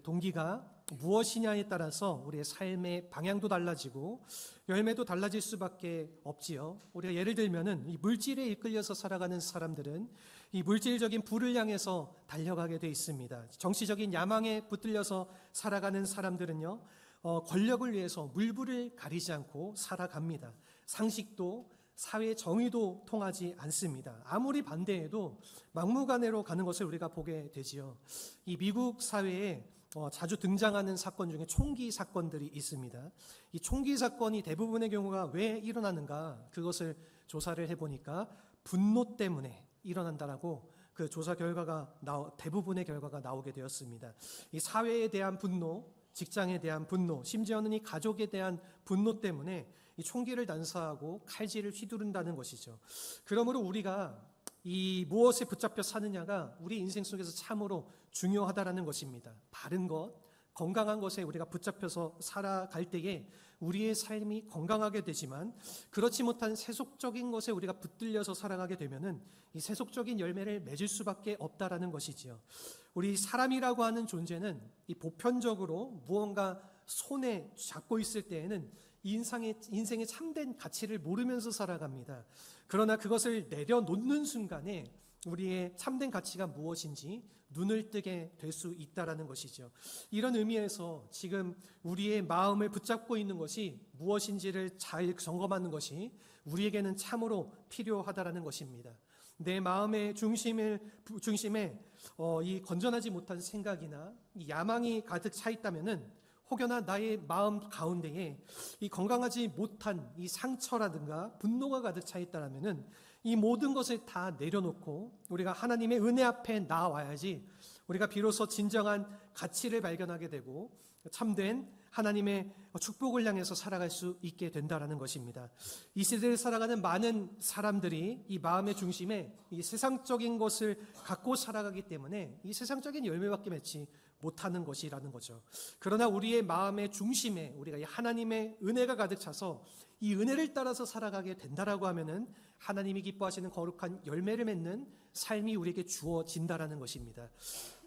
동기가 무엇이냐에 따라서 우리의 삶의 방향도 달라지고 열매도 달라질 수밖에 없지요. 우리가 예를 들면은 이 물질에 이끌려서 살아가는 사람들은 이 물질적인 부를 향해서 달려가게 돼 있습니다. 정치적인 야망에 붙들려서 살아가는 사람들은요, 권력을 위해서 물불을 가리지 않고 살아갑니다. 상식도 사회 정의도 통하지 않습니다. 아무리 반대해도 막무가내로 가는 것을 우리가 보게 되지요. 이 미국 사회에 자주 등장하는 사건 중에 총기 사건들이 있습니다. 이 총기 사건이 대부분의 경우가 왜 일어나는가, 그것을 조사를 해보니까 분노 때문에 일어난다라고 그 조사 결과가 대부분의 결과가 나오게 되었습니다. 이 사회에 대한 분노, 직장에 대한 분노, 심지어는 이 가족에 대한 분노 때문에 이 총기를 난사하고 칼질을 휘두른다는 것이죠. 그러므로 우리가 이 무엇에 붙잡혀 사느냐가 우리 인생 속에서 참으로 중요하다라는 것입니다. 바른 것, 건강한 것에 우리가 붙잡혀서 살아갈 때에 우리의 삶이 건강하게 되지만, 그렇지 못한 세속적인 것에 우리가 붙들려서 살아가게 되면은 이 세속적인 열매를 맺을 수밖에 없다라는 것이지요. 우리 사람이라고 하는 존재는 이 보편적으로 무언가 손에 잡고 있을 때에는 인생의 참된 가치를 모르면서 살아갑니다. 그러나 그것을 내려놓는 순간에 우리의 참된 가치가 무엇인지 눈을 뜨게 될 수 있다라는 것이죠. 이런 의미에서 지금 우리의 마음을 붙잡고 있는 것이 무엇인지를 잘 점검하는 것이 우리에게는 참으로 필요하다라는 것입니다. 내 마음의 중심에 이 건전하지 못한 생각이나 이 야망이 가득 차 있다면은, 혹여나 나의 마음 가운데에 이 건강하지 못한 이 상처라든가 분노가 가득 차 있다면은 이 모든 것을 다 내려놓고 우리가 하나님의 은혜 앞에 나와야지 우리가 비로소 진정한 가치를 발견하게 되고 참된 하나님의 축복을 향해서 살아갈 수 있게 된다라는 것입니다. 이 시대를 살아가는 많은 사람들이 이 마음의 중심에 이 세상적인 것을 갖고 살아가기 때문에 이 세상적인 열매밖에 맺지 못하는 것이라는 거죠. 그러나 우리의 마음의 중심에 우리가 이 하나님의 은혜가 가득 차서 이 은혜를 따라서 살아가게 된다라고 하면은 하나님이 기뻐하시는 거룩한 열매를 맺는 삶이 우리에게 주어진다라는 것입니다.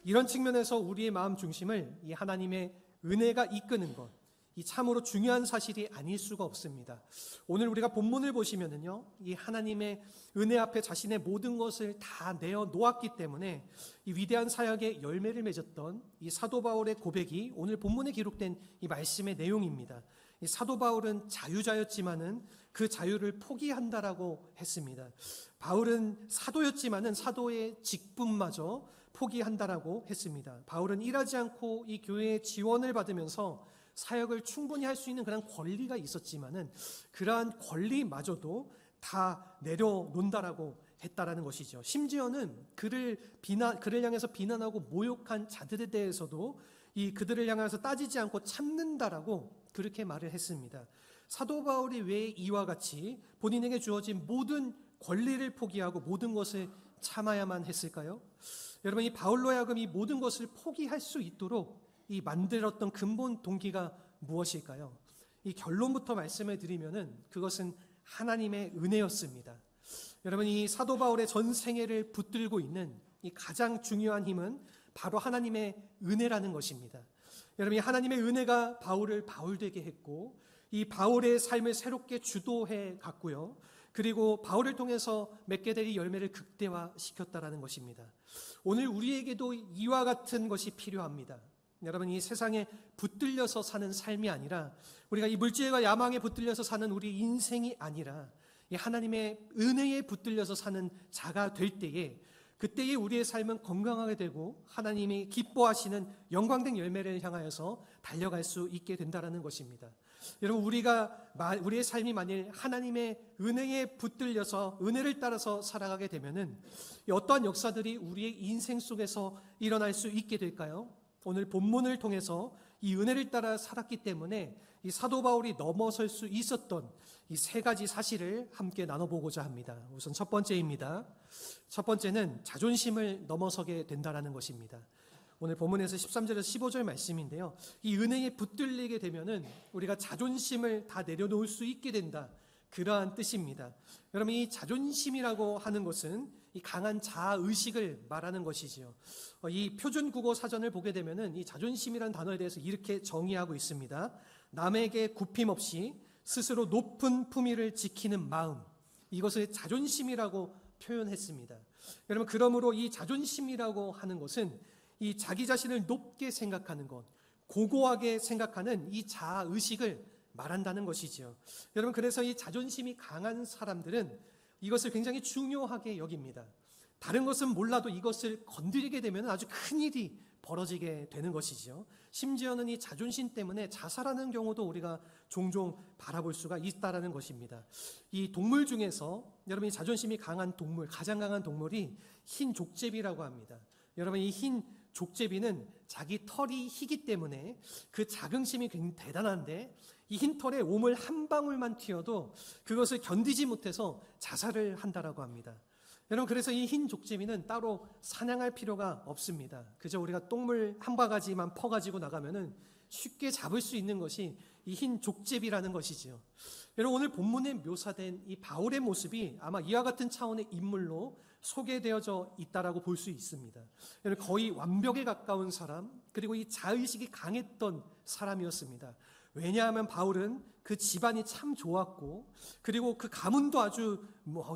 이런 측면에서 우리의 마음 중심을 이 하나님의 은혜가 이끄는 것, 이 참으로 중요한 사실이 아닐 수가 없습니다. 오늘 우리가 본문을 보시면은요, 이 하나님의 은혜 앞에 자신의 모든 것을 다 내어 놓았기 때문에 이 위대한 사역의 열매를 맺었던 이 사도 바울의 고백이 오늘 본문에 기록된 이 말씀의 내용입니다. 이 사도 바울은 자유자였지만은 그 자유를 포기한다라고 했습니다. 바울은 사도였지만은 사도의 직분마저 포기한다라고 했습니다. 바울은 일하지 않고 이 교회의 지원을 받으면서 사역을 충분히 할 수 있는 그런 권리가 있었지만은 그러한 권리마저도 다 내려놓는다라고 했다라는 것이죠. 심지어는 그를 향해서 비난하고 모욕한 자들에 대해서도 이 그들을 향해서 따지지 않고 참는다라고 그렇게 말을 했습니다. 사도 바울이 왜 이와 같이 본인에게 주어진 모든 권리를 포기하고 모든 것을 참아야만 했을까요? 여러분, 이 바울로 하여금 이 모든 것을 포기할 수 있도록 이 만들었던 근본 동기가 무엇일까요? 이 결론부터 말씀을 드리면은 그것은 하나님의 은혜였습니다. 여러분, 이 사도 바울의 전 생애를 붙들고 있는 이 가장 중요한 힘은 바로 하나님의 은혜라는 것입니다. 여러분, 이 하나님의 은혜가 바울을 바울되게 했고 이 바울의 삶을 새롭게 주도해 갔고요. 그리고 바울을 통해서 맺게 될 이 열매를 극대화시켰다라는 것입니다. 오늘 우리에게도 이와 같은 것이 필요합니다. 여러분, 이 세상에 붙들려서 사는 삶이 아니라, 우리가 이 물질과 야망에 붙들려서 사는 우리 인생이 아니라 이 하나님의 은혜에 붙들려서 사는 자가 될 때에, 그때에 우리의 삶은 건강하게 되고 하나님이 기뻐하시는 영광된 열매를 향하여서 달려갈 수 있게 된다는 것입니다. 여러분, 우리의 삶이 만일 하나님의 은혜에 붙들려서 은혜를 따라서 살아가게 되면은 어떠한 역사들이 우리의 인생 속에서 일어날 수 있게 될까요? 오늘 본문을 통해서 이 은혜를 따라 살았기 때문에 이 사도 바울이 넘어설 수 있었던 이 세 가지 사실을 함께 나눠보고자 합니다. 우선 첫 번째입니다. 첫 번째는 자존심을 넘어서게 된다는 것입니다. 오늘 본문에서 13절에서 15절 말씀인데요. 이 은혜에 붙들리게 되면은 우리가 자존심을 다 내려놓을 수 있게 된다. 그러한 뜻입니다. 여러분, 이 자존심이라고 하는 것은 이 강한 자아의식을 말하는 것이지요. 이 표준 국어 사전을 보게 되면은 이 자존심이라는 단어에 대해서 이렇게 정의하고 있습니다. 남에게 굽힘 없이 스스로 높은 품위를 지키는 마음, 이것을 자존심이라고 표현했습니다. 여러분, 그러므로 이 자존심이라고 하는 것은 이 자기 자신을 높게 생각하는 것, 고고하게 생각하는 이 자아의식을 말한다는 것이지요. 여러분, 그래서 이 자존심이 강한 사람들은 이것을 굉장히 중요하게 여깁니다. 다른 것은 몰라도 이것을 건드리게 되면 아주 큰 일이 벌어지게 되는 것이지요. 심지어는 이 자존심 때문에 자살하는 경우도 우리가 종종 바라볼 수가 있다라는 것입니다. 이 동물 중에서 여러분, 이 자존심이 강한 동물, 가장 강한 동물이 흰 족제비라고 합니다. 여러분, 이 흰 족제비는 자기 털이 희기 때문에 그 자긍심이 굉장히 대단한데 이 흰 털에 오물 한 방울만 튀어도 그것을 견디지 못해서 자살을 한다라고 합니다. 여러분, 그래서 이 흰 족제비는 따로 사냥할 필요가 없습니다. 그저 우리가 똥물 한 바가지만 퍼가지고 나가면은 쉽게 잡을 수 있는 것이 이 흰 족제비라는 것이지요. 여러분, 오늘 본문에 묘사된 이 바울의 모습이 아마 이와 같은 차원의 인물로 소개되어져 있다라고 볼 수 있습니다. 여러분, 거의 완벽에 가까운 사람, 그리고 이 자의식이 강했던 사람이었습니다. 왜냐하면 바울은 그 집안이 참 좋았고, 그리고 그 가문도 아주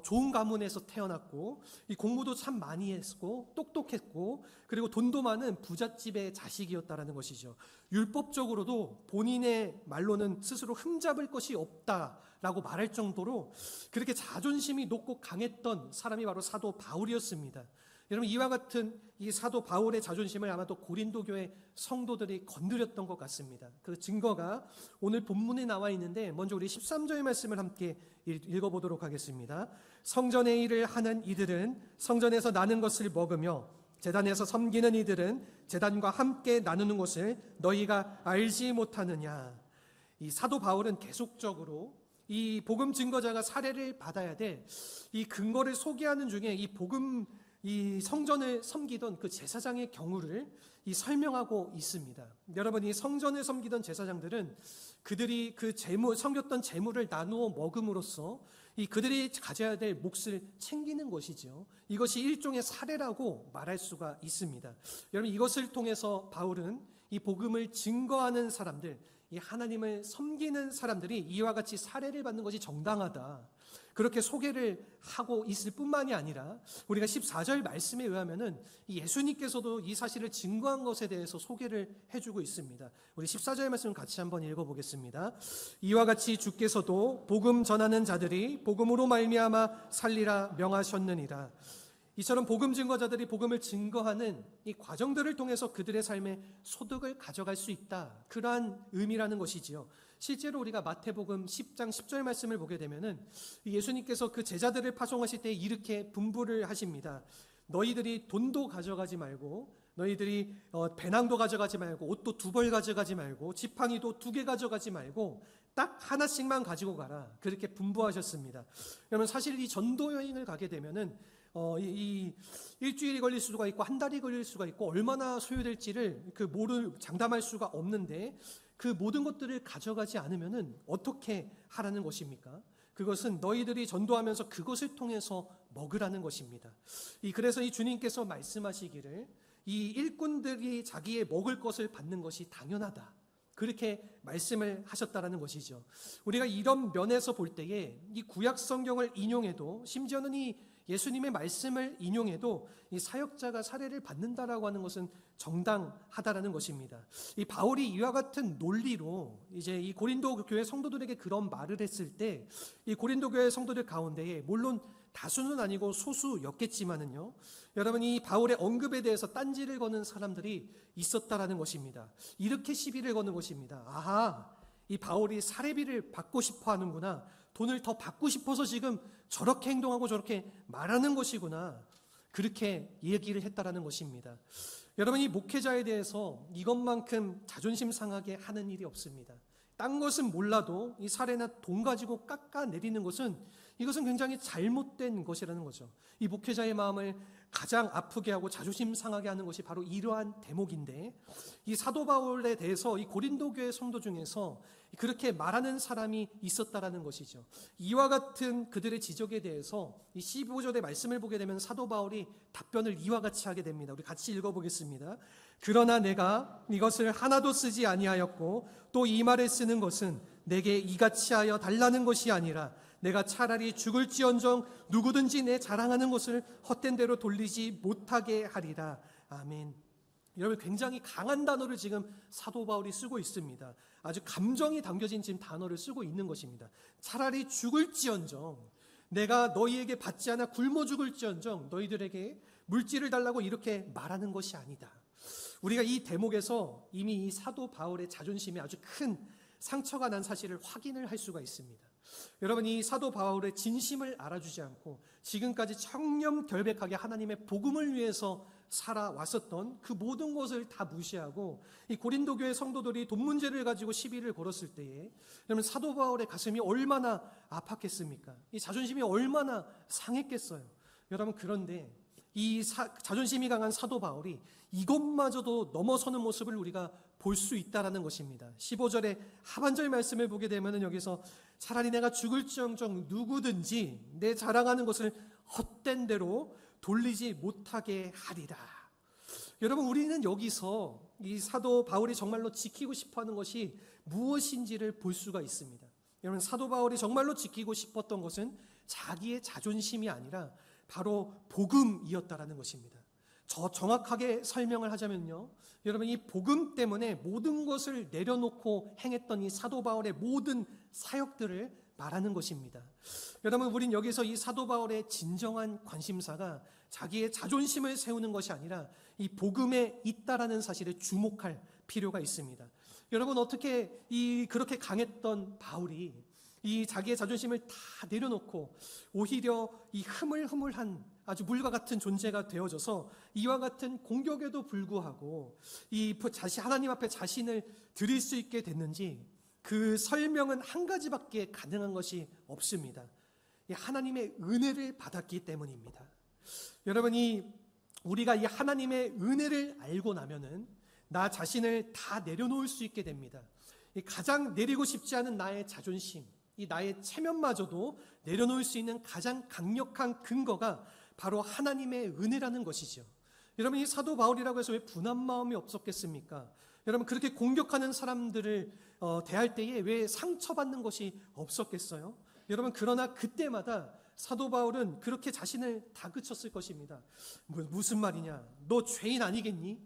좋은 가문에서 태어났고, 이 공부도 참 많이 했고, 똑똑했고, 그리고 돈도 많은 부잣집의 자식이었다라는 것이죠. 율법적으로도 본인의 말로는 스스로 흠잡을 것이 없다라고 말할 정도로 그렇게 자존심이 높고 강했던 사람이 바로 사도 바울이었습니다. 여러분, 이와 같은 이 사도 바울의 자존심을 아마도 고린도 교회 성도들이 건드렸던 것 같습니다. 그 증거가 오늘 본문에 나와 있는데, 먼저 우리 13절 말씀을 함께 읽어보도록 하겠습니다. 성전의 일을 하는 이들은 성전에서 나는 것을 먹으며 제단에서 섬기는 이들은 제단과 함께 나누는 것을 너희가 알지 못하느냐. 이 사도 바울은 계속적으로 이 복음 증거자가 사례를 받아야 될 이 근거를 소개하는 중에 이 성전을 섬기던 그 제사장의 경우를 설명하고 있습니다. 여러분, 이 성전을 섬기던 제사장들은 그들이 그 섬겼던 제물을 나누어 먹음으로써 그들이 가져야 될 몫을 챙기는 것이죠. 이것이 일종의 사례라고 말할 수가 있습니다. 여러분, 이것을 통해서 바울은 이 복음을 증거하는 사람들, 이 하나님을 섬기는 사람들이 이와 같이 사례를 받는 것이 정당하다, 그렇게 소개를 하고 있을 뿐만이 아니라 우리가 14절 말씀에 의하면은 예수님께서도 이 사실을 증거한 것에 대해서 소개를 해주고 있습니다. 우리 14절 말씀 같이 한번 읽어보겠습니다. 이와 같이 주께서도 복음 전하는 자들이 복음으로 말미암아 살리라 명하셨느니라. 이처럼 복음 증거자들이 복음을 증거하는 이 과정들을 통해서 그들의 삶에 소득을 가져갈 수 있다, 그러한 의미라는 것이지요. 실제로 우리가 마태복음 10장 10절 말씀을 보게 되면은 예수님께서 그 제자들을 파송하실 때 이렇게 분부를 하십니다. 너희들이 돈도 가져가지 말고, 너희들이 배낭도 가져가지 말고, 옷도 2벌 가져가지 말고, 지팡이도 2개 가져가지 말고 딱 하나씩만 가지고 가라, 그렇게 분부하셨습니다. 그러면 사실 이 전도 여행을 가게 되면은 이 일주일이 걸릴 수가 있고 한 달이 걸릴 수가 있고 얼마나 소요될지를 장담할 수가 없는데, 그 모든 것들을 가져가지 않으면은 어떻게 하라는 것입니까? 그것은 너희들이 전도하면서 그것을 통해서 먹으라는 것입니다. 그래서 이 주님께서 말씀하시기를 이 일꾼들이 자기의 먹을 것을 받는 것이 당연하다, 그렇게 말씀을 하셨다라는 것이죠. 우리가 이런 면에서 볼 때에 이 구약 성경을 인용해도, 심지어는 이 예수님의 말씀을 인용해도 이 사역자가 사례를 받는다라고 하는 것은 정당하다라는 것입니다. 이 바울이 이와 같은 논리로 이제 이 고린도 교회 성도들에게 그런 말을 했을 때, 이 고린도 교회 성도들 가운데에 물론 다수는 아니고 소수였겠지만은요, 여러분, 이 바울의 언급에 대해서 딴지를 거는 사람들이 있었다라는 것입니다. 이렇게 시비를 거는 것입니다. 아하, 이 바울이 사례비를 받고 싶어 하는구나, 돈을 더 받고 싶어서 지금 저렇게 행동하고 저렇게 말하는 것이구나, 그렇게 얘기를 했다라는 것입니다. 여러분, 이 목회자에 대해서 이것만큼 자존심 상하게 하는 일이 없습니다. 딴 것은 몰라도 이 사례나 돈 가지고 깎아내리는 것은 이것은 굉장히 잘못된 것이라는 거죠. 이 목회자의 마음을 가장 아프게 하고 자존심 상하게 하는 것이 바로 이러한 대목인데, 이 사도 바울에 대해서 이 고린도 교회 성도 중에서 그렇게 말하는 사람이 있었다라는 것이죠. 이와 같은 그들의 지적에 대해서 이 15절의 말씀을 보게 되면 사도 바울이 답변을 이와 같이 하게 됩니다. 우리 같이 읽어보겠습니다. 그러나 내가 이것을 하나도 쓰지 아니하였고 또 이 말을 쓰는 것은 내게 이같이 하여 달라는 것이 아니라 내가 차라리 죽을지언정 누구든지 내 자랑하는 것을 헛된 대로 돌리지 못하게 하리라. 아멘. 여러분, 굉장히 강한 단어를 지금 사도 바울이 쓰고 있습니다. 아주 감정이 담겨진 지금 단어를 쓰고 있는 것입니다. 차라리 죽을지언정, 내가 너희에게 받지 않아 굶어 죽을지언정 너희들에게 물질을 달라고 이렇게 말하는 것이 아니다. 우리가 이 대목에서 이미 이 사도 바울의 자존심에 아주 큰 상처가 난 사실을 확인을 할 수가 있습니다. 여러분, 이 사도 바울의 진심을 알아주지 않고 지금까지 청렴결백하게 하나님의 복음을 위해서 살아왔었던 그 모든 것을 다 무시하고 이 고린도 교회 성도들이 돈 문제를 가지고 시비를 걸었을 때에 여러분, 사도 바울의 가슴이 얼마나 아팠겠습니까? 이 자존심이 얼마나 상했겠어요. 여러분, 그런데 이 자존심이 강한 사도 바울이 이것마저도 넘어서는 모습을 우리가 볼 수 있다라는 것입니다. 15절의 하반절 말씀을 보게 되면 여기서 차라리 내가 죽을지언정 누구든지 내 자랑하는 것을 헛된 대로 돌리지 못하게 하리라. 여러분, 우리는 여기서 이 사도 바울이 정말로 지키고 싶어하는 것이 무엇인지를 볼 수가 있습니다. 여러분, 사도 바울이 정말로 지키고 싶었던 것은 자기의 자존심이 아니라 바로 복음이었다라는 것입니다. 정확하게 설명을 하자면요, 여러분, 이 복음 때문에 모든 것을 내려놓고 행했던 이 사도 바울의 모든 사역들을 말하는 것입니다. 여러분, 우린 여기서 이 사도 바울의 진정한 관심사가 자기의 자존심을 세우는 것이 아니라 이 복음에 있다라는 사실에 주목할 필요가 있습니다. 여러분, 어떻게 그렇게 강했던 바울이 이 자기의 자존심을 다 내려놓고 오히려 이 흐물흐물한 아주 물과 같은 존재가 되어져서 이와 같은 공격에도 불구하고 하나님 앞에 자신을 드릴 수 있게 됐는지, 그 설명은 한 가지밖에 가능한 것이 없습니다. 하나님의 은혜를 받았기 때문입니다. 여러분이 우리가 이 하나님의 은혜를 알고 나면은 나 자신을 다 내려놓을 수 있게 됩니다. 가장 내리고 싶지 않은 나의 자존심, 이 나의 체면마저도 내려놓을 수 있는 가장 강력한 근거가 바로 하나님의 은혜라는 것이죠. 여러분, 이 사도 바울이라고 해서 왜 분한 마음이 없었겠습니까? 여러분, 그렇게 공격하는 사람들을 대할 때에 왜 상처받는 것이 없었겠어요? 여러분, 그러나 그때마다 사도 바울은 그렇게 자신을 다그쳤을 것입니다. 무슨 말이냐? 너 죄인 아니겠니?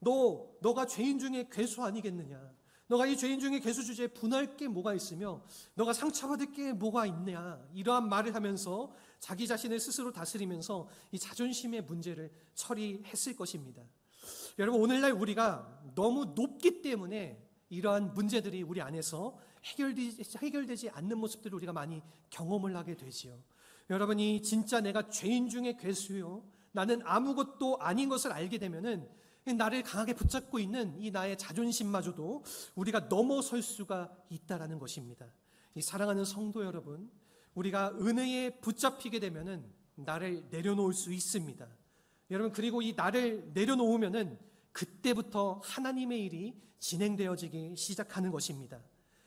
너가 죄인 중에 괴수 아니겠느냐? 너가 이 죄인 중에 괴수 주제에 분할 게 뭐가 있으며 너가 상처받을 게 뭐가 있냐? 이러한 말을 하면서 자기 자신을 스스로 다스리면서 이 자존심의 문제를 처리했을 것입니다. 여러분, 오늘날 우리가 너무 높기 때문에 이러한 문제들이 우리 안에서 해결되지 않는 모습들을 우리가 많이 경험을 하게 되지요. 여러분이 진짜 내가 죄인 중에 괴수요, 나는 아무것도 아닌 것을 알게 되면은 나를 강하게 붙잡고 있는 이 나의 자존심마저도 우리가 넘어설 수가 있다라는 것입니다. 이 사랑하는 성도 여러분, 우리가 은혜에 붙잡히게 되면은 나를 내려놓을 수 있습니다. 여러분, 그리고 이 나를 내려놓으면은 그때부터 하나님의 일이 진행되어지기 시작하는 것입니다.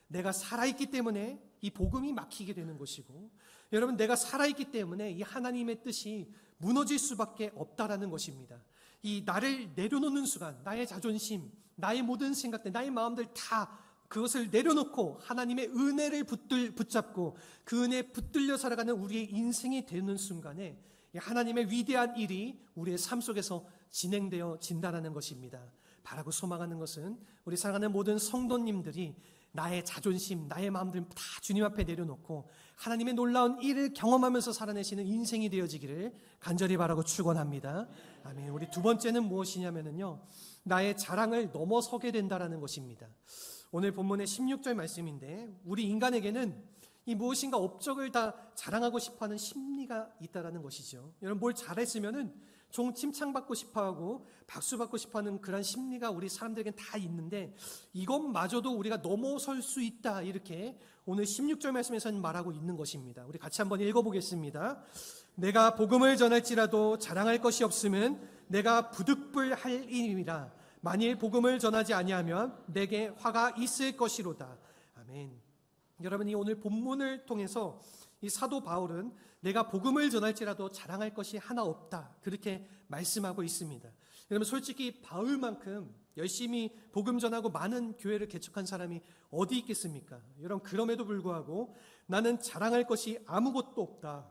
내가 살아있기 때문에 이 복음이 막히게 되는 것이고, 여러분, 내가 살아있기 때문에 이 하나님의 뜻이 무너질 수밖에 없다라는 것입니다. 이 나를 내려놓는 순간 나의 자존심, 나의 모든 생각들, 나의 마음들 다 그것을 내려놓고 하나님의 은혜를 붙잡고 그 은혜에 붙들려 살아가는 우리의 인생이 되는 순간에 하나님의 위대한 일이 우리의 삶 속에서 진행되어진다는 것입니다. 바라고 소망하는 것은 우리 사랑하는 모든 성도님들이 나의 자존심, 나의 마음들 다 주님 앞에 내려놓고 하나님의 놀라운 일을 경험하면서 살아내시는 인생이 되어지기를 간절히 바라고 축원합니다. 아멘. 우리 두 번째는 무엇이냐면요, 나의 자랑을 넘어서게 된다라는 것입니다. 오늘 본문의 16절 말씀인데, 우리 인간에게는 이 무엇인가 업적을 다 자랑하고 싶어하는 심리가 있다라는 것이죠. 여러분, 뭘 잘했으면은 종 칭찬받고 싶어하고 박수받고 싶어하는 그런 심리가 우리 사람들에겐 다 있는데 이것마저도 우리가 넘어설 수 있다, 이렇게 오늘 16절 말씀에서는 말하고 있는 것입니다. 우리 같이 한번 읽어보겠습니다. 내가 복음을 전할지라도 자랑할 것이 없으면 내가 부득불할 일임이라. 만일 복음을 전하지 아니하면 내게 화가 있을 것이로다. 아멘. 여러분이 오늘 본문을 통해서 이 사도 바울은 내가 복음을 전할지라도 자랑할 것이 하나 없다, 그렇게 말씀하고 있습니다. 여러분, 솔직히 바울만큼 열심히 복음 전하고 많은 교회를 개척한 사람이 어디 있겠습니까? 여러분, 그럼에도 불구하고 나는 자랑할 것이 아무것도 없다.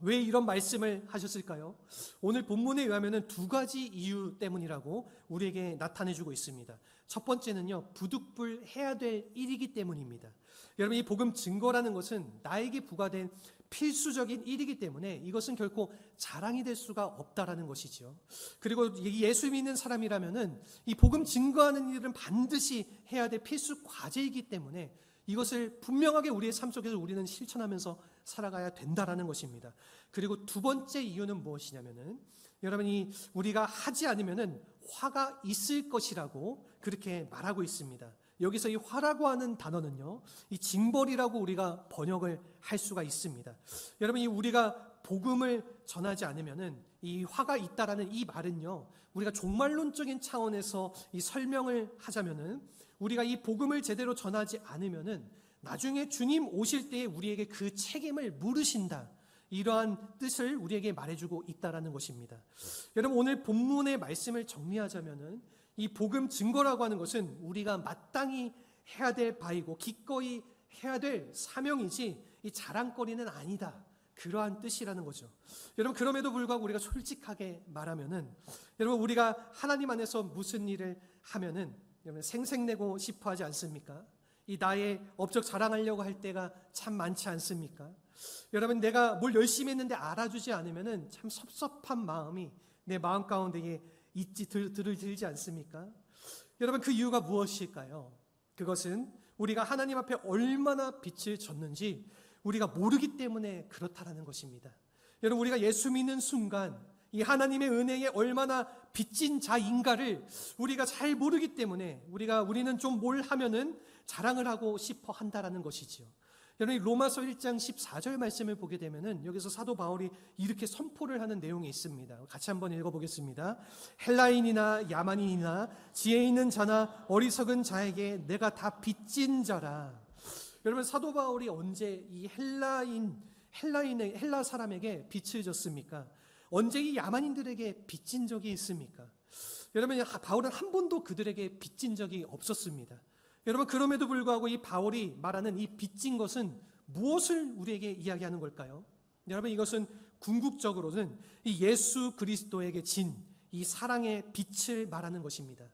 왜 이런 말씀을 하셨을까요? 오늘 본문에 의하면 두 가지 이유 때문이라고 우리에게 나타내주고 있습니다. 첫 번째는요, 부득불해야 될 일이기 때문입니다. 여러분, 이 복음 증거라는 것은 나에게 부과된 필수적인 일이기 때문에 이것은 결코 자랑이 될 수가 없다라는 것이죠. 그리고 예수 믿는 사람이라면은 이 복음 증거하는 일은 반드시 해야 될 필수 과제이기 때문에 이것을 분명하게 우리의 삶 속에서 우리는 실천하면서 살아가야 된다라는 것입니다. 그리고 두 번째 이유는 무엇이냐면은 여러분이 우리가 하지 않으면은 화가 있을 것이라고 그렇게 말하고 있습니다. 여기서 이 화라고 하는 단어는요, 이 징벌이라고 우리가 번역을 할 수가 있습니다. 여러분, 이 우리가 복음을 전하지 않으면은 이 화가 있다라는 이 말은요, 우리가 종말론적인 차원에서 이 설명을 하자면은 우리가 이 복음을 제대로 전하지 않으면은 나중에 주님 오실 때에 우리에게 그 책임을 물으신다, 이러한 뜻을 우리에게 말해주고 있다라는 것입니다. 여러분, 오늘 본문의 말씀을 정리하자면은 이 복음 증거라고 하는 것은 우리가 마땅히 해야 될 바이고 기꺼이 해야 될 사명이지 이 자랑거리는 아니다, 그러한 뜻이라는 거죠. 여러분, 그럼에도 불구하고 우리가 솔직하게 말하면은 여러분, 우리가 하나님 안에서 무슨 일을 하면은 여러분 생색내고 싶어 하지 않습니까? 이 나의 업적 자랑하려고 할 때가 참 많지 않습니까? 여러분, 내가 뭘 열심히 했는데 알아주지 않으면은 참 섭섭한 마음이 내 마음 가운데에 들지 않습니까? 여러분, 그 이유가 무엇일까요? 그것은 우리가 하나님 앞에 얼마나 빛을 줬는지 우리가 모르기 때문에 그렇다라는 것입니다. 여러분, 우리가 예수 믿는 순간 이 하나님의 은혜에 얼마나 빚진 자인가를 우리가 잘 모르기 때문에 우리는 좀 뭘 하면은 자랑을 하고 싶어 한다라는 것이지요. 여러분, 로마서 1장 14절 말씀을 보게 되면은 여기서 사도 바울이 이렇게 선포를 하는 내용이 있습니다. 같이 한번 읽어보겠습니다. 헬라인이나 야만인이나 지혜 있는 자나 어리석은 자에게 내가 다 빚진 자라. 여러분, 사도 바울이 언제 이 헬라 사람에게 빚을 졌습니까? 언제 이 야만인들에게 빚진 적이 있습니까? 여러분, 바울은 한 번도 그들에게 빚진 적이 없었습니다. 여러분, 그럼에도 불구하고 이 바울이 말하는 이 빚진 것은 무엇을 우리에게 이야기하는 걸까요? 여러분, 이것은 궁극적으로는 이 예수 그리스도에게 진 이 사랑의 빛을 말하는 것입니다.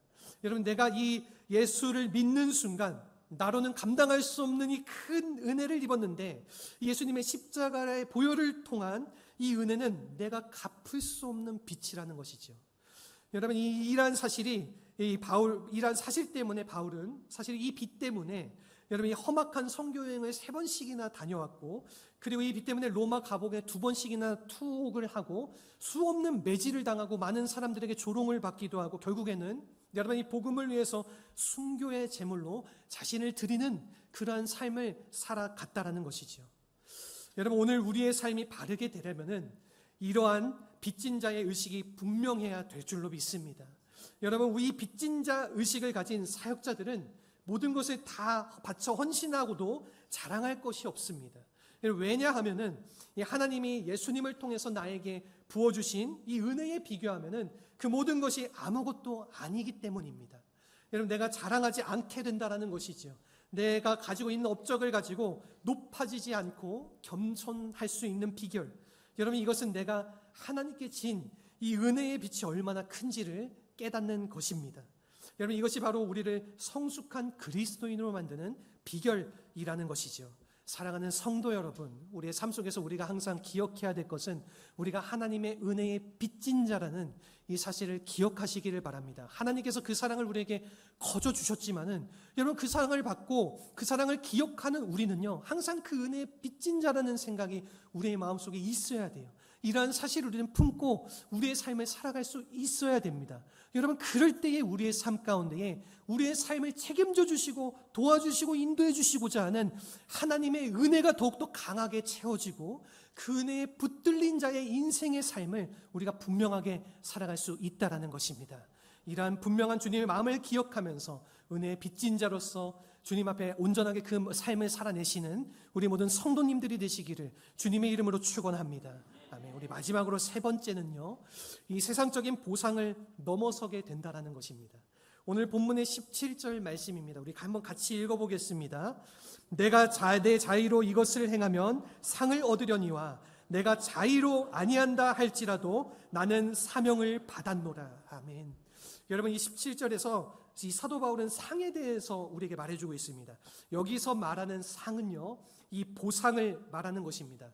여러분, 내가 이 예수를 믿는 순간 나로는 감당할 수 없는 이 큰 은혜를 입었는데 예수님의 십자가의 보혈을 통한 이 은혜는 내가 갚을 수 없는 빛이라는 것이죠. 여러분, 이러한 사실 때문에 바울은 사실 이 빛 때문에 여러분, 이 험악한 선교여행을 3번씩이나 다녀왔고, 그리고 이 빛 때문에 로마 감옥에 2번씩이나 투옥을 하고 수 없는 매질을 당하고 많은 사람들에게 조롱을 받기도 하고 결국에는 여러분, 이 복음을 위해서 순교의 제물로 자신을 드리는 그러한 삶을 살아갔다라는 것이죠. 여러분, 오늘 우리의 삶이 바르게 되려면은 이러한 빚진 자의 의식이 분명해야 될 줄로 믿습니다. 여러분, 이 빚진 자 의식을 가진 사역자들은 모든 것을 다 바쳐 헌신하고도 자랑할 것이 없습니다. 왜냐하면은 하나님이 예수님을 통해서 나에게 부어주신 이 은혜에 비교하면은 그 모든 것이 아무것도 아니기 때문입니다. 여러분, 내가 자랑하지 않게 된다라는 것이죠. 내가 가지고 있는 업적을 가지고 높아지지 않고 겸손할 수 있는 비결, 여러분, 이것은 내가 하나님께 진 이 은혜의 빛이 얼마나 큰지를 깨닫는 것입니다. 여러분, 이것이 바로 우리를 성숙한 그리스도인으로 만드는 비결이라는 것이죠. 사랑하는 성도 여러분, 우리의 삶 속에서 우리가 항상 기억해야 될 것은 우리가 하나님의 은혜의 빚진 자라는 이 사실을 기억하시기를 바랍니다. 하나님께서 그 사랑을 우리에게 거저 주셨지만은 여러분, 그 사랑을 받고 그 사랑을 기억하는 우리는요, 항상 그 은혜의 빚진 자라는 생각이 우리의 마음속에 있어야 돼요. 이러한 사실을 우리는 품고 우리의 삶을 살아갈 수 있어야 됩니다. 여러분, 그럴 때에 우리의 삶 가운데에 우리의 삶을 책임져 주시고 도와주시고 인도해 주시고자 하는 하나님의 은혜가 더욱더 강하게 채워지고 그 은혜에 붙들린 자의 인생의 삶을 우리가 분명하게 살아갈 수 있다라는 것입니다. 이러한 분명한 주님의 마음을 기억하면서 은혜의 빚진 자로서 주님 앞에 온전하게 그 삶을 살아내시는 우리 모든 성도님들이 되시기를 주님의 이름으로 축원합니다. 아멘. 우리 마지막으로 세 번째는요, 이 세상적인 보상을 넘어서게 된다라는 것입니다. 오늘 본문의 17절 말씀입니다. 우리 한번 같이 읽어보겠습니다. 내가 내 자의로 이것을 행하면 상을 얻으려니와 내가 자의로 아니한다 할지라도 나는 사명을 받았노라. 아멘. 여러분, 이 17절에서 이 사도 바울은 상에 대해서 우리에게 말해주고 있습니다. 여기서 말하는 상은요, 이 보상을 말하는 것입니다.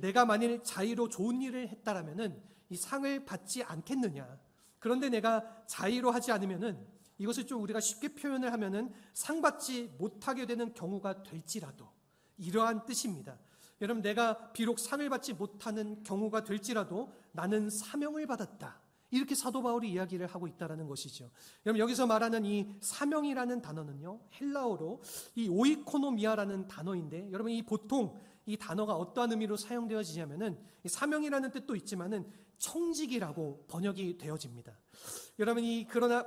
내가 만일 자의로 좋은 일을 했다라면은 이 상을 받지 않겠느냐. 그런데 내가 자의로 하지 않으면은 이것을 좀 우리가 쉽게 표현을 하면은 상 받지 못하게 되는 경우가 될지라도, 이러한 뜻입니다. 여러분, 내가 비록 상을 받지 못하는 경우가 될지라도 나는 사명을 받았다. 이렇게 사도 바울이 이야기를 하고 있다는 것이죠. 여러분, 여기서 말하는 이 사명이라는 단어는요, 헬라어로 이 오이코노미아라는 단어인데, 여러분, 이 보통 이 단어가 어떠한 의미로 사용되어지냐면은 사명이라는 뜻도 있지만은 청직이라고 번역이 되어집니다. 여러분, 그러나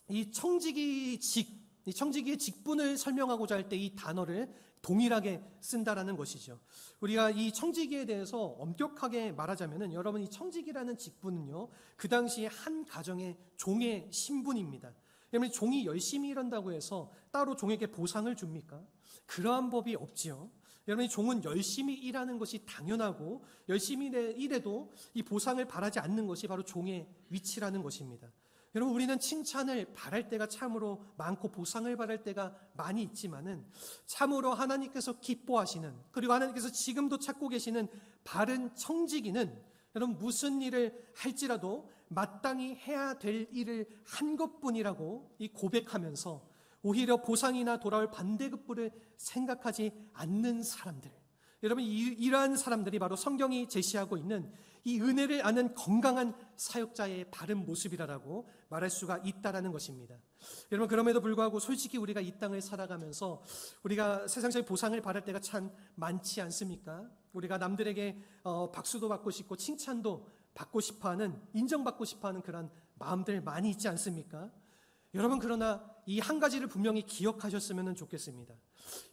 이 청지기의 직분을 설명하고자 할 때 이 단어를 동일하게 쓴다라는 것이죠. 우리가 이 청지기에 대해서 엄격하게 말하자면은, 여러분, 이 청지기라는 직분은요, 그 당시에 한 가정의 종의 신분입니다. 여러분, 종이 열심히 일한다고 해서 따로 종에게 보상을 줍니까? 그러한 법이 없지요. 여러분, 이 종은 열심히 일하는 것이 당연하고 열심히 일해도 이 보상을 바라지 않는 것이 바로 종의 위치라는 것입니다. 여러분, 우리는 칭찬을 바랄 때가 참으로 많고 보상을 바랄 때가 많이 있지만은, 참으로 하나님께서 기뻐하시는, 그리고 하나님께서 지금도 찾고 계시는 바른 청지기는, 여러분, 무슨 일을 할지라도 마땅히 해야 될 일을 한 것뿐이라고 이 고백하면서 오히려 보상이나 돌아올 반대급부를 생각하지 않는 사람들, 여러분, 이러한 사람들이 바로 성경이 제시하고 있는 이 은혜를 아는 건강한 사역자의 바른 모습이라고 말할 수가 있다라는 것입니다. 여러분, 그럼에도 불구하고 솔직히 우리가 이 땅을 살아가면서 우리가 세상적인 보상을 받을 때가 참 많지 않습니까? 우리가 남들에게 박수도 받고 싶고 칭찬도 받고 싶어하는, 인정받고 싶어하는 그런 마음들 많이 있지 않습니까? 여러분, 그러나 이 한 가지를 분명히 기억하셨으면 좋겠습니다.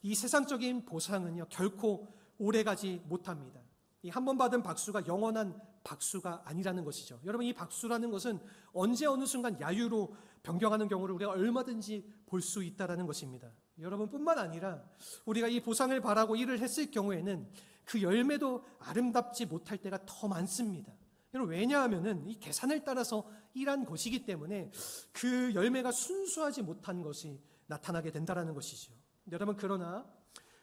이 세상적인 보상은요, 결코 오래가지 못합니다. 이 한 번 받은 박수가 영원한 박수가 아니라는 것이죠. 여러분, 이 박수라는 것은 언제 어느 순간 야유로 변경하는 경우를 우리가 얼마든지 볼 수 있다는 것입니다. 여러분뿐만 아니라 우리가 이 보상을 바라고 일을 했을 경우에는 그 열매도 아름답지 못할 때가 더 많습니다. 여러분, 왜냐하면은 이 계산을 따라서 일한 것이기 때문에 그 열매가 순수하지 못한 것이 나타나게 된다는 것이죠. 여러분, 그러나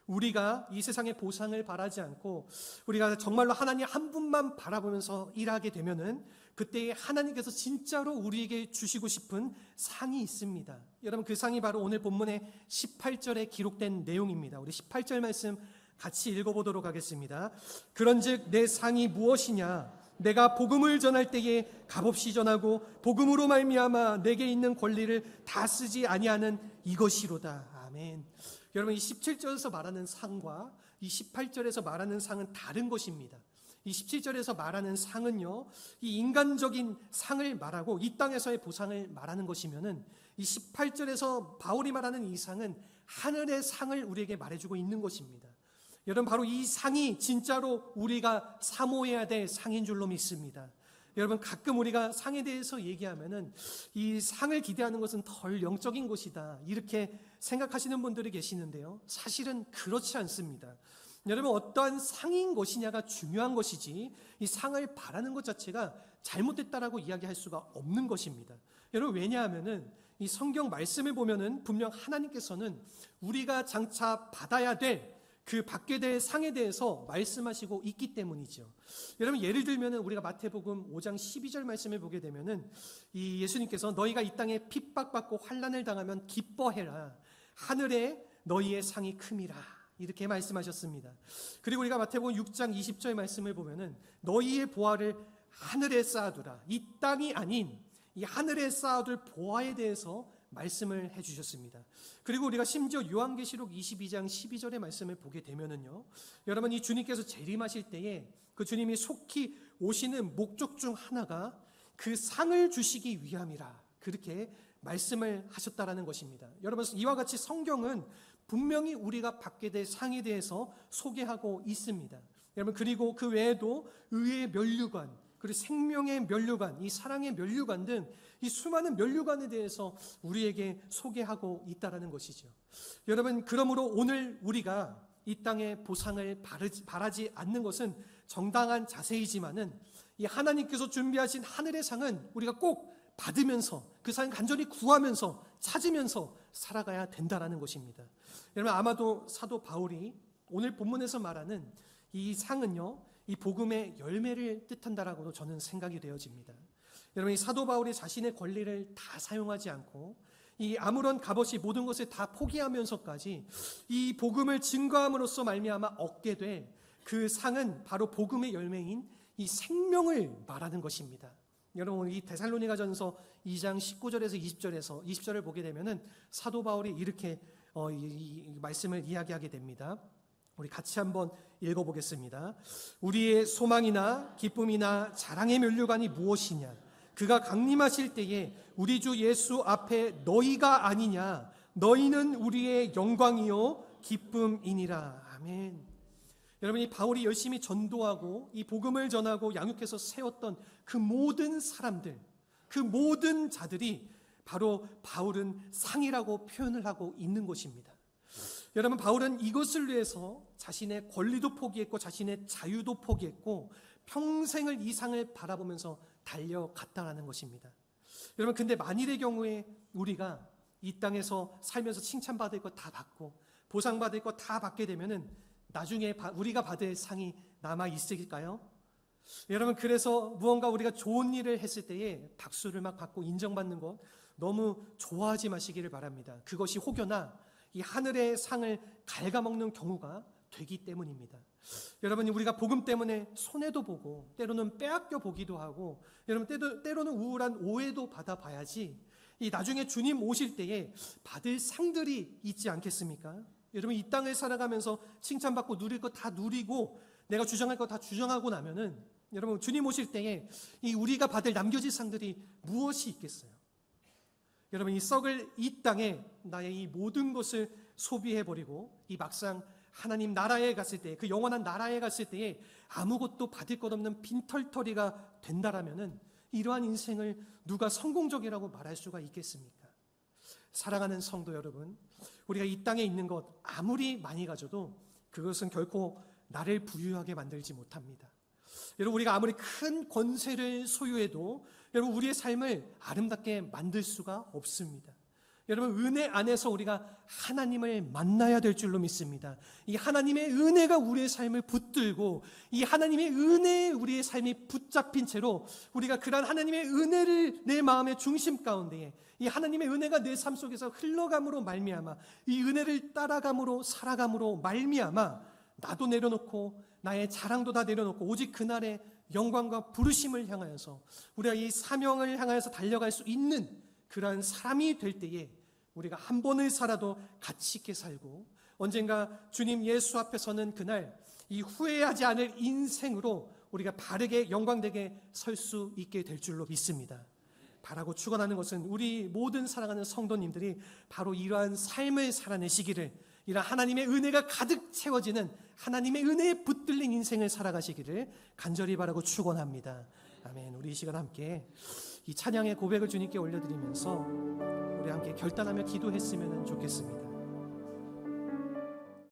우리가 이 세상의 보상을 바라지 않고 우리가 정말로 하나님 한 분만 바라보면서 일하게 되면은 그때 하나님께서 진짜로 우리에게 주시고 싶은 상이 있습니다. 여러분, 그 상이 바로 오늘 본문의 18절에 기록된 내용입니다. 우리 18절 말씀 같이 읽어보도록 하겠습니다. 그런즉 내 상이 무엇이냐? 내가 복음을 전할 때에 값없이 전하고 복음으로 말미암아 내게 있는 권리를 다 쓰지 아니하는 이것이로다. 아멘. 여러분, 이 17절에서 말하는 상과 이 18절에서 말하는 상은 다른 것입니다. 이 17절에서 말하는 상은요, 이 인간적인 상을 말하고 이 땅에서의 보상을 말하는 것이면은, 이 18절에서 바울이 말하는 이 상은 하늘의 상을 우리에게 말해주고 있는 것입니다. 여러분, 바로 이 상이 진짜로 우리가 사모해야 될 상인 줄로 믿습니다. 여러분, 가끔 우리가 상에 대해서 얘기하면은 이 상을 기대하는 것은 덜 영적인 것이다, 이렇게 생각하시는 분들이 계시는데요, 사실은 그렇지 않습니다. 여러분, 어떠한 상인 것이냐가 중요한 것이지 이 상을 바라는 것 자체가 잘못됐다라고 이야기할 수가 없는 것입니다. 여러분, 왜냐하면은 이 성경 말씀을 보면은 분명 하나님께서는 우리가 장차 받아야 될 그 받게 될 상에 대해서 말씀하시고 있기 때문이죠. 여러분, 예를 들면은 우리가 마태복음 5장 12절 말씀을 보게 되면은 이 예수님께서 너희가 이 땅에 핍박받고 환난을 당하면 기뻐해라. 하늘에 너희의 상이 큼이라. 이렇게 말씀하셨습니다. 그리고 우리가 마태복음 6장 20절 말씀을 보면은 너희의 보화를 하늘에 쌓아두라. 이 땅이 아닌 이 하늘에 쌓아둘 보화에 대해서 말씀을 해주셨습니다. 그리고 우리가 심지어 요한계시록 22장 12절의 말씀을 보게 되면은요, 여러분, 이 주님께서 재림하실 때에 그 주님이 속히 오시는 목적 중 하나가 그 상을 주시기 위함이라, 그렇게 말씀을 하셨다라는 것입니다. 여러분, 이와 같이 성경은 분명히 우리가 받게 될 상에 대해서 소개하고 있습니다. 여러분, 그리고 그 외에도 의의 면류관, 그리고 생명의 면류관, 이 사랑의 면류관 등 이 수많은 면류관에 대해서 우리에게 소개하고 있다라는 것이죠. 여러분, 그러므로 오늘 우리가 이 땅의 보상을 바라지 않는 것은 정당한 자세이지만은 이 하나님께서 준비하신 하늘의 상은 우리가 꼭 받으면서 그 상 간절히 구하면서 찾으면서 살아가야 된다라는 것입니다. 여러분, 아마도 사도 바울이 오늘 본문에서 말하는 이 상은요, 이 복음의 열매를 뜻한다라고도 저는 생각이 되어집니다. 여러분, 이 사도 바울이 자신의 권리를 다 사용하지 않고 이 아무런 값없이 모든 것을 다 포기하면서까지 이 복음을 증거함으로써 말미암아 얻게 될 그 상은 바로 복음의 열매인 이 생명을 말하는 것입니다. 여러분, 이 데살로니가전서 2장 19절에서 20절을 보게 되면은 사도 바울이 이렇게 이 말씀을 이야기하게 됩니다. 우리 같이 한번 읽어보겠습니다. 우리의 소망이나 기쁨이나 자랑의 면류관이 무엇이냐? 그가 강림하실 때에 우리 주 예수 앞에 너희가 아니냐? 너희는 우리의 영광이요 기쁨이니라. 아멘. 여러분, 이 바울이 열심히 전도하고 이 복음을 전하고 양육해서 세웠던 그 모든 사람들, 그 모든 자들이 바로 바울은 상이라고 표현을 하고 있는 것입니다. 여러분, 바울은 이것을 위해서 자신의 권리도 포기했고 자신의 자유도 포기했고 평생을 이 상을 바라보면서 달려갔다라는 것입니다. 여러분, 근데 만일의 경우에 우리가 이 땅에서 살면서 칭찬받을 것 다 받고 보상받을 것 다 받게 되면은 나중에 우리가 받을 상이 남아 있을까요? 여러분, 그래서 무언가 우리가 좋은 일을 했을 때에 박수를 막 받고 인정받는 것 너무 좋아하지 마시기를 바랍니다. 그것이 혹여나 이 하늘의 상을 갉아먹는 경우가 되기 때문입니다. 여러분, 우리가 복음 때문에 손해도 보고 때로는 빼앗겨 보기도 하고 여러분, 때로는 우울한 오해도 받아봐야지 이 나중에 주님 오실 때에 받을 상들이 있지 않겠습니까? 여러분, 이 땅을 살아가면서 칭찬받고 누릴 거 다 누리고 내가 주장할 거 다 주장하고 나면은 여러분, 주님 오실 때에 이 우리가 받을 남겨질 상들이 무엇이 있겠어요? 여러분, 이 썩을 이 땅에 나의 이 모든 것을 소비해버리고 이 막상 하나님 나라에 갔을 때, 그 영원한 나라에 갔을 때에 아무것도 받을 것 없는 빈털터리가 된다라면은 이러한 인생을 누가 성공적이라고 말할 수가 있겠습니까? 사랑하는 성도 여러분, 우리가 이 땅에 있는 것 아무리 많이 가져도 그것은 결코 나를 부유하게 만들지 못합니다. 여러분, 우리가 아무리 큰 권세를 소유해도 여러분, 우리의 삶을 아름답게 만들 수가 없습니다. 여러분, 은혜 안에서 우리가 하나님을 만나야 될 줄로 믿습니다. 이 하나님의 은혜가 우리의 삶을 붙들고 이 하나님의 은혜에 우리의 삶이 붙잡힌 채로 우리가 그러한 하나님의 은혜를 내 마음의 중심 가운데에 이 하나님의 은혜가 내 삶 속에서 흘러감으로 말미암아 이 은혜를 따라감으로 살아감으로 말미암아 나도 내려놓고 나의 자랑도 다 내려놓고 오직 그날의 영광과 부르심을 향하여서 우리가 이 사명을 향하여서 달려갈 수 있는 그러한 사람이 될 때에 우리가 한 번을 살아도 가치 있게 살고 언젠가 주님 예수 앞에 서는 그날 이 후회하지 않을 인생으로 우리가 바르게 영광되게 설 수 있게 될 줄로 믿습니다. 바라고 축원하는 것은 우리 모든 사랑하는 성도님들이 바로 이러한 삶을 살아내시기를, 이러한 하나님의 은혜가 가득 채워지는 하나님의 은혜에 붙들린 인생을 살아가시기를 간절히 바라고 축원합니다. 아멘. 우리 이 시간 함께 이 찬양의 고백을 주님께 올려드리면서 우리 함께 결단하며 기도했으면 좋겠습니다.